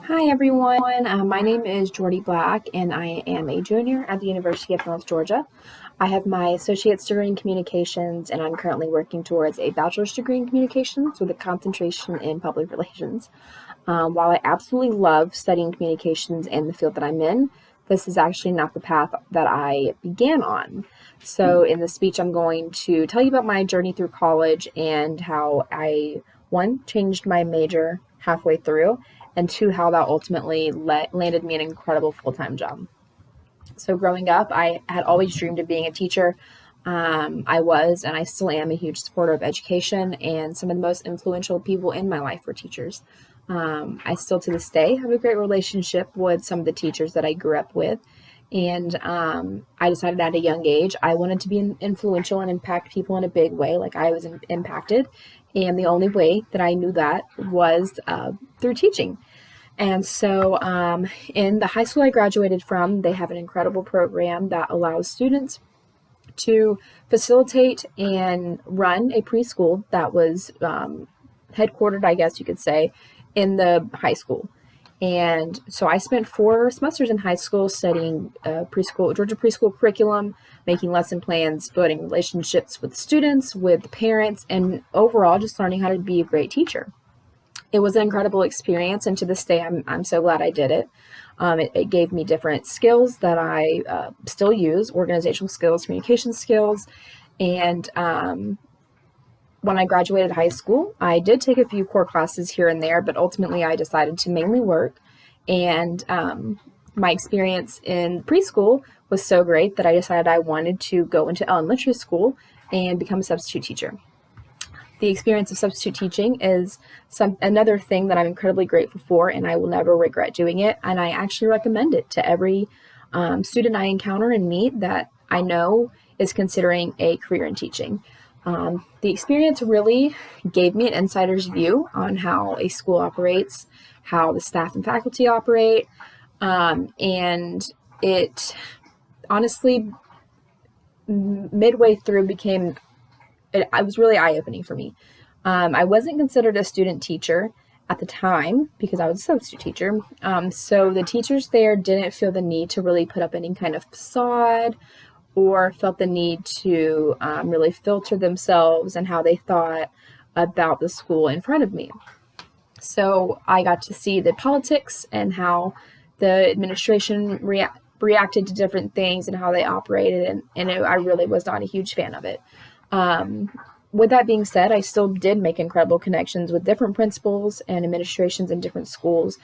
Hi everyone, my name is Jordy Black and I am a junior at the University of North Georgia. I have my associate's degree in communications and I'm currently working towards a bachelor's degree in communications with a concentration in public relations. While I absolutely love studying communications and the field that I'm in, this is actually not the path that I began on. So in this speech, I'm going to tell you about my journey through college and how I, one, changed my major halfway through, and two, how that ultimately landed me an incredible full-time job. So growing up, I had always dreamed of being a teacher. I was, and I still am, a huge supporter of education, and some of the most influential people in my life were teachers. I still, to this day, have a great relationship with some of the teachers that I grew up with. And I decided at a young age I wanted to be influential and impact people in a big way, like I was impacted. And the only way that I knew that was through teaching. And so in the high school I graduated from, they have an incredible program that allows students to facilitate and run a preschool that was headquartered, I guess you could say, in the high school. And so I spent 4 semesters in high school studying Georgia preschool curriculum, making lesson plans, building relationships with students, with parents, and overall just learning how to be a great teacher. It was an incredible experience, and to this day, I'm so glad I did it. It gave me different skills that I still use, organizational skills, communication skills, and when I graduated high school, I did take a few core classes here and there, but ultimately I decided to mainly work. And my experience in preschool was so great that I decided I wanted to go into elementary school and become a substitute teacher. The experience of substitute teaching is another thing that I'm incredibly grateful for, and I will never regret doing it. And I actually recommend it to every student I encounter and meet that I know is considering a career in teaching. The experience really gave me an insider's view on how a school operates, how the staff and faculty operate, and it honestly, midway through it was really eye-opening for me. I wasn't considered a student teacher at the time because I was a substitute teacher, so the teachers there didn't feel the need to really put up any kind of facade or felt the need to really filter themselves and how they thought about the school in front of me. So I got to see the politics and how the administration reacted to different things and how they operated, and I really was not a huge fan of it. With that being said, I still did make incredible connections with different principals and administrations in different schools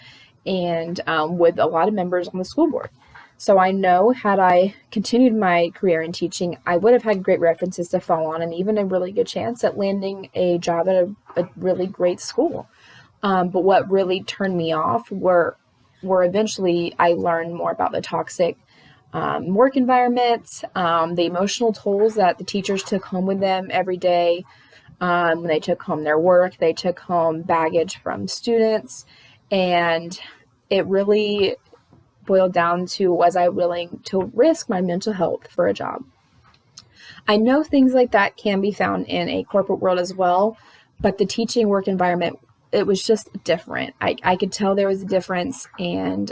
and with a lot of members on the school board. So I know had I continued my career in teaching, I would have had great references to fall on and even a really good chance at landing a job at a really great school. But what really turned me off were eventually I learned more about the toxic work environments, the emotional tolls that the teachers took home with them every day. When they took home their work, they took home baggage from students, and it really boiled down to, was I willing to risk my mental health for a job? I know things like that can be found in a corporate world as well, but the teaching work environment, it was just different. I could tell there was a difference, and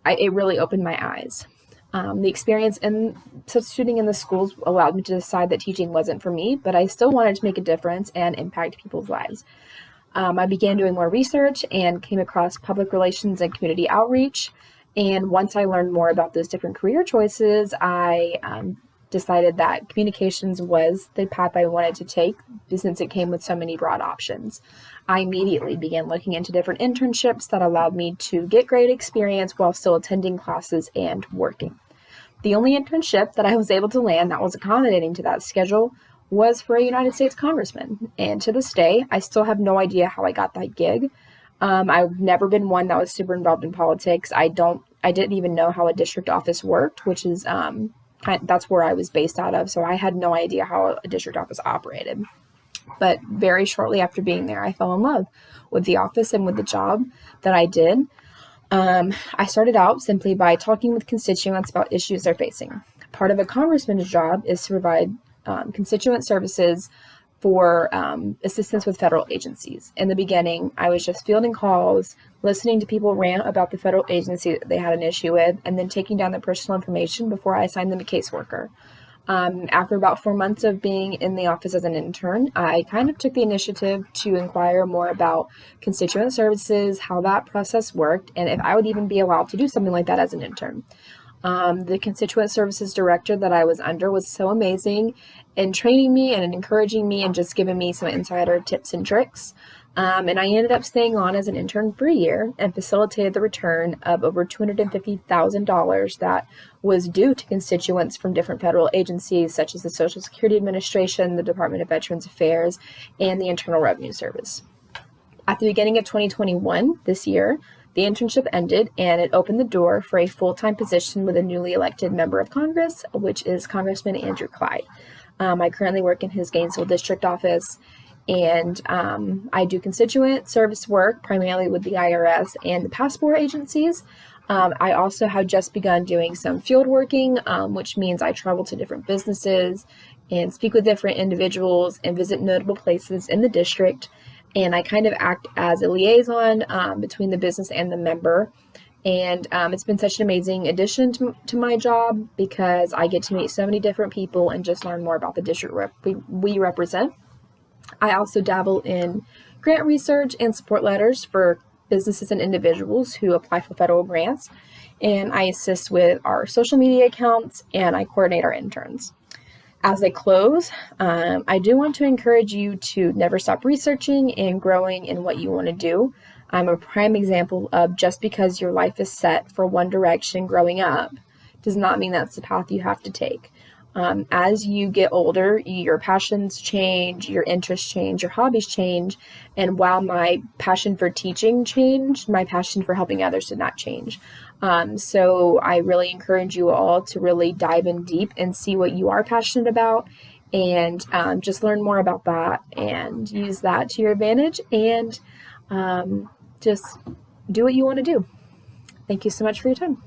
it really opened my eyes. The experience in substituting in the schools allowed me to decide that teaching wasn't for me, but I still wanted to make a difference and impact people's lives. I began doing more research and came across public relations and community outreach. And once I learned more about those different career choices, I decided that communications was the path I wanted to take since it came with so many broad options. I immediately began looking into different internships that allowed me to get great experience while still attending classes and working. The only internship that I was able to land that was accommodating to that schedule was for a United States congressman. And to this day, I still have no idea how I got that gig. I've never been one that was super involved in politics. I didn't even know how a district office worked, which is that's where I was based out of. So I had no idea how a district office operated. But very shortly after being there, I fell in love with the office and with the job that I did. I started out simply by talking with constituents about issues they're facing. Part of a congressman's job is to provide constituent services for assistance with federal agencies. In the beginning, I was just fielding calls, listening to people rant about the federal agency that they had an issue with, and then taking down their personal information before I assigned them a caseworker. After about 4 months of being in the office as an intern, I kind of took the initiative to inquire more about constituent services, how that process worked, and if I would even be allowed to do something like that as an intern. The constituent services director that I was under was so amazing in training me and encouraging me and just giving me some insider tips and tricks. And I ended up staying on as an intern for a year and facilitated the return of over $250,000 that was due to constituents from different federal agencies such as the Social Security Administration, the Department of Veterans Affairs, and the Internal Revenue Service. At the beginning of 2021, this year, the internship ended and it opened the door for a full-time position with a newly elected member of Congress, which is Congressman Andrew Clyde. I currently work in his Gainesville district office, and I do constituent service work primarily with the IRS and the passport agencies. I also have just begun doing some field working, which means I travel to different businesses and speak with different individuals and visit notable places in the district. And I kind of act as a liaison between the business and the member. And it's been such an amazing addition to my job because I get to meet so many different people and just learn more about the district we represent. I also dabble in grant research and support letters for businesses and individuals who apply for federal grants. And I assist with our social media accounts and I coordinate our interns. As I close, I do want to encourage you to never stop researching and growing in what you want to do. I'm a prime example of just because your life is set for one direction growing up does not mean that's the path you have to take. As you get older, your passions change, your interests change, your hobbies change. And while my passion for teaching changed, my passion for helping others did not change. So I really encourage you all to really dive in deep and see what you are passionate about and just learn more about that and use that to your advantage and just do what you want to do. Thank you so much for your time.